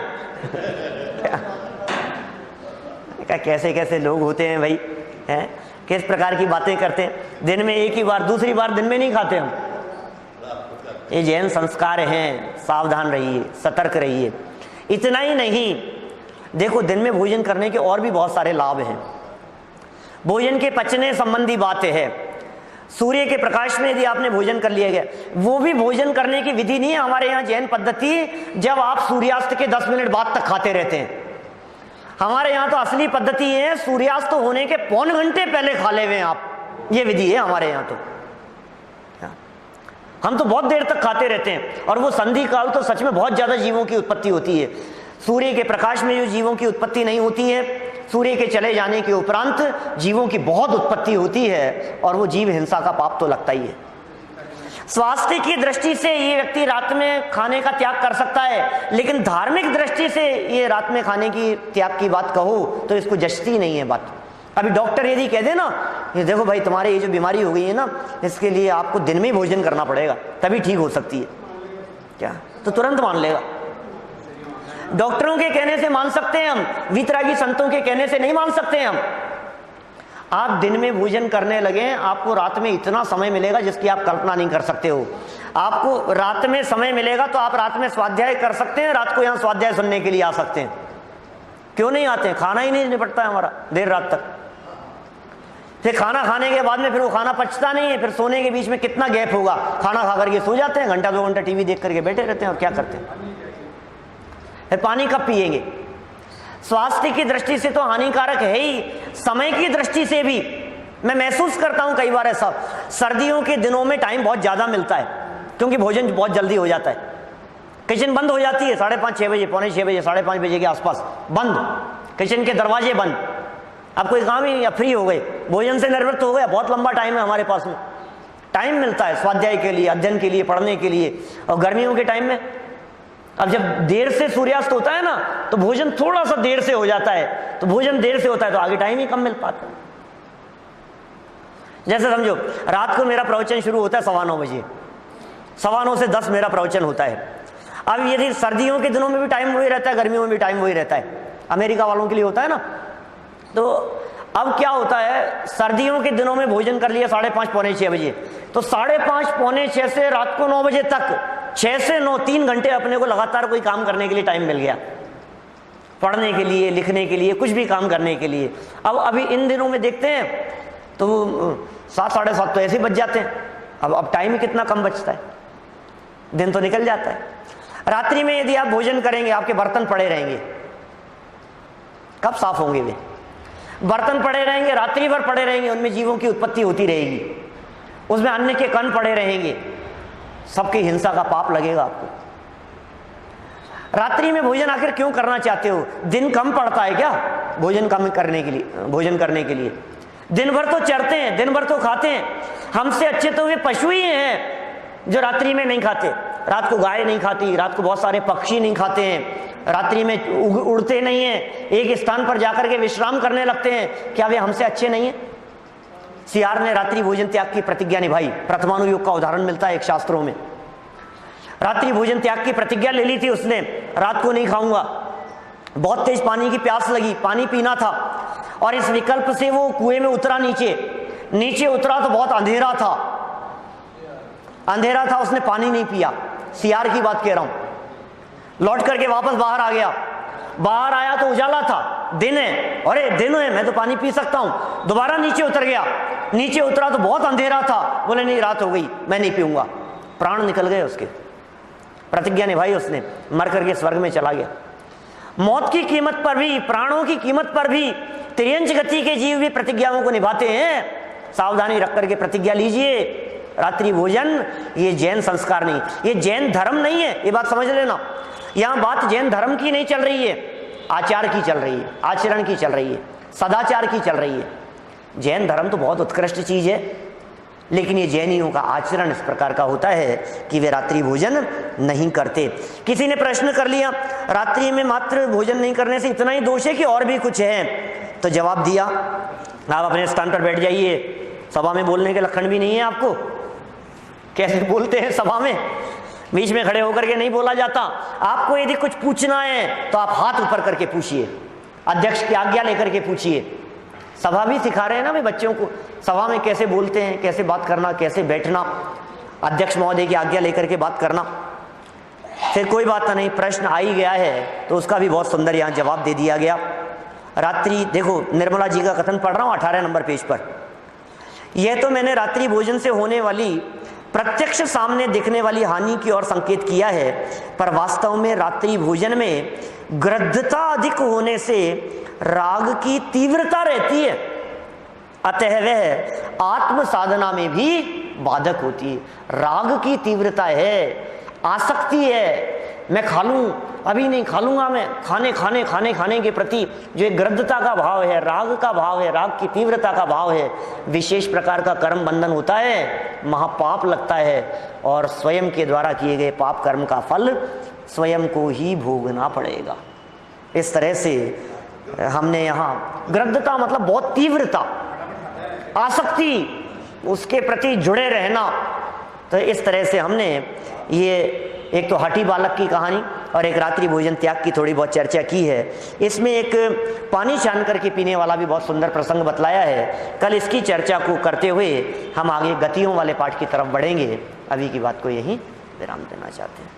क्या कैसे कैसे लोग होते हैं भाई, हैं किस प्रकार की बातें करते हैं। दिन में एक ही बार, दूसरी बार दिन में नहीं खाते हम। ये जैन संस्कार हैं, सावधान रहिए, सतर्क रहिए। इतना ही नहीं, देखो दिन में भोजन करने के और भी बहुत सारे लाभ हैं। भोजन के पचने संबंधी बातें है। सूर्य के प्रकाश में यदि आपने भोजन कर लिया गया, वो भी भोजन करने की विधि नहीं है हमारे यहाँ जैन पद्धति, जब आप सूर्यास्त के 10 मिनट बाद तक खाते रहते हैं। हमारे यहाँ तो असली पद्धति है, सूर्यास्त होने के पौन घंटे पहले खा ले हुए आप, ये विधि है हमारे यहाँ तो। हम तो बहुत देर तक खाते रहते हैं, और वो संधि काल तो सच में बहुत ज्यादा जीवों की उत्पत्ति होती है। सूर्य के प्रकाश में जो जीवों की उत्पत्ति नहीं होती है, सूर्य के चले जाने के उपरांत जीवों की बहुत उत्पत्ति होती है, और वो जीव हिंसा का पाप तो लगता ही है। स्वास्थ्य की दृष्टि से ये व्यक्ति रात में खाने का त्याग कर सकता है, लेकिन धार्मिक दृष्टि से ये रात में खाने की त्याग की बात कहो तो इसको जचती नहीं है बात। अभी डॉक्टर यदि कह दे ना, ये देखो भाई तुम्हारे ये जो बीमारी हो गई है ना, इसके लिए आपको दिन में ही भोजन करना पड़ेगा तभी ठीक हो सकती है, क्या तो तुरंत मान लेगा। डॉक्टरों के कहने से मान सकते हैं हम, वीतरागी संतों के कहने से नहीं मान सकते हम। आप दिन में भोजन करने लगे, आपको रात में इतना समय मिलेगा जिसकी आप कल्पना नहीं कर सकते हो। आपको रात में समय मिलेगा तो आप रात में स्वाध्याय कर सकते हैं, रात को यहाँ स्वाध्याय सुनने के लिए आ सकते हैं। क्यों नहीं आते हैं? खाना ही नहीं निपटता है हमारा देर रात तक। फिर खाना खाने के बाद में फिर वो खाना पचता नहीं है, फिर सोने के बीच में कितना गैप होगा। खाना खा करके सो जाते हैं, घंटा 2 घंटा टीवी देख करके बैठे रहते हैं, और क्या करते हैं? फिर पानी कब पिएंगे? स्वास्थ्य की दृष्टि से तो हानिकारक है ही, समय की दृष्टि से भी मैं महसूस करता हूं कई बार ऐसा। सर्दियों के दिनों में टाइम बहुत ज्यादा मिलता है, क्योंकि भोजन बहुत जल्दी हो जाता है। किचन बंद हो जाती है 5:30-6 बजे, पौने 6 बजे, 5:30 बजे के आसपास बंद, किचन के दरवाजे बंद। अब कोई काम ही नहीं, फ्री हो गए, भोजन से निवृत्त हो गया। बहुत लंबा टाइम है हमारे पास में, टाइम मिलता है स्वाध्याय के लिए, अध्ययन के लिए, पढ़ने के लिए। और गर्मियों के टाइम में अब जब देर से सूर्यास्त होता है ना, तो भोजन थोड़ा सा देर से हो जाता है, तो भोजन देर से होता है तो आगे टाइम ही कम मिल पाता है। जैसे समझो रात को मेरा प्रवचन शुरू होता है 9:15 बजे, 9:15 से 10 मेरा प्रवचन होता है। अब यदि सर्दियों के दिनों में भी टाइम वही रहता है, गर्मियों में भी टाइम वही रहता है, अमेरिका वालों के लिए होता है ना। तो अब क्या होता है, सर्दियों के दिनों में भोजन कर लिया 5:30 पौने 6 बजे, तो 5:30 पौने 6 से रात को 9 बजे तक, 6 से 9 3 घंटे अपने को लगातार कोई काम करने के लिए टाइम मिल गया, पढ़ने के लिए, लिखने के लिए, कुछ भी काम करने के लिए। अब अभी इन दिनों में देखते हैं तो 7 साढ़े 7 तो ऐसे ही बच जाते हैं। अब टाइम ही कितना कम बचता है, दिन तो निकल जाता है। रात्रि में यदि आप भोजन करेंगे, आपके बर्तन पड़े रहेंगे, कब साफ होंगे वे? बर्तन पड़े रहेंगे, रात्रि भर पड़े रहेंगे, उनमें जीवों की उत्पत्ति होती रहेगी, उसमें अन्न के कण पड़े रहेंगे, सबकी हिंसा का पाप लगेगा आपको। रात्रि में भोजन आखिर क्यों करना चाहते हो? दिन कम पड़ता है क्या भोजन कम करने के लिए? भोजन करने के लिए दिन भर तो चरते हैं, दिन भर तो खाते हैं। हमसे अच्छे तो वे पशु ही हैं जो रात्रि में नहीं खाते। रात को गाय नहीं खाती, रात को बहुत सारे पक्षी नहीं खाते हैं, रात्रि में उड़ते नहीं हैं, एक स्थान पर जाकर के विश्राम करने लगते हैं। क्या वे हमसे अच्छे नहीं हैं? सियार ने रात्रि भोजन त्याग की प्रतिज्ञा निभाई, प्रथमानुयोग का उदाहरण मिलता है एक शास्त्रों में। रात्रि भोजन त्याग की प्रतिज्ञा ले ली थी उसने, रात को नहीं खाऊंगा। बहुत तेज पानी की प्यास लगी, पानी पीना था, और इस विकल्प से वो कुएं में उतरा। नीचे उतरा तो बहुत अंधेरा था, उसने पानी नहीं पिया। सियार की बात कह रहा हूं। लौट करके वापस बाहर आ गया, बाहर आया तो उजाला था, दिन है, अरे दिन है, मैं तो पानी पी सकता हूं। दोबारा नीचे उतर गया, नीचे उतरा तो बहुत अंधेरा था, बोले नहीं रात हो गई, मैं नहीं पीऊंगा। प्राण निकल गए उसके, प्रतिज्ञा निभाई उसने, मर करके स्वर्ग में चला गया। मौत की कीमत पर भी, प्राणों की कीमत पर भी तिर्यंच गति के जीव भी प्रतिज्ञाओं को निभाते हैं। सावधानी रख करके प्रतिज्ञा लीजिए। रात्रि भोजन ये जैन संस्कार नहीं, ये जैन धर्म नहीं है, ये बात समझ लेना। यहां बात जैन धर्म की नहीं चल रही है, आचार की चल रही है, आचरण की चल रही है, सदाचार की चल रही है। जैन धर्म तो बहुत उत्कृष्ट चीज है, लेकिन ये जैनियों का आचरण इस प्रकार का होता है कि वे रात्रि भोजन नहीं करते। किसी ने प्रश्न कर लिया, रात्रि में मात्र भोजन नहीं करने से इतना ही दोष है कि और भी कुछ है? तो जवाब दिया, आप अपने स्थान पर बैठ जाइए, सभा में बोलने के लक्षण भी नहीं है आपको। कैसे बोलते हैं सभा में, बीच में खड़े होकर के नहीं बोला जाता। आपको यदि कुछ पूछना है तो आप हाथ ऊपर करके पूछिए, अध्यक्ष की आज्ञा लेकर के पूछिए। सभा भी सिखा रहे हैं ना भाई बच्चों को, सभा में कैसे बोलते हैं, कैसे बात करना, कैसे बैठना, अध्यक्ष महोदय की आज्ञा लेकर के बात करना। फिर कोई बात नहीं, प्रश्न आ ही गया है तो उसका भी बहुत सुंदर यहाँ जवाब दे दिया गया। रात्रि, देखो निर्मला जी का कथन पढ़ रहा हूँ 18 नंबर पेज पर। यह तो मैंने रात्रि भोजन से होने वाली प्रत्यक्ष सामने दिखने वाली हानि की ओर संकेत किया है, पर वास्तव में रात्रि भोजन में गृद्धता अधिक होने से राग की तीव्रता रहती है, अतः वह आत्म साधना में भी बाधक होती है। राग की तीव्रता है, आसक्ति है, मैं खा लूं, अभी नहीं खा लूंगा, मैं खाने के प्रति जो एक गृद्धता का भाव है, राग का भाव है, राग की तीव्रता का भाव है, विशेष प्रकार का कर्म बंधन होता है, महापाप लगता है और स्वयं के द्वारा किए गए पाप कर्म का फल स्वयं को ही भोगना पड़ेगा। इस तरह से हमने यहाँ गृद्धता मतलब बहुत तीव्रता, आसक्ति, उसके प्रति जुड़े रहना। तो इस तरह से हमने ये एक तो हठी बालक की कहानी और एक रात्रि भोजन त्याग की थोड़ी बहुत चर्चा की है। इसमें एक पानी छान करके पीने वाला भी बहुत सुंदर प्रसंग बतलाया है। कल इसकी चर्चा को करते हुए हम आगे गतियों वाले पाठ की तरफ बढ़ेंगे। अभी की बात को यहीं विराम देना चाहते हैं।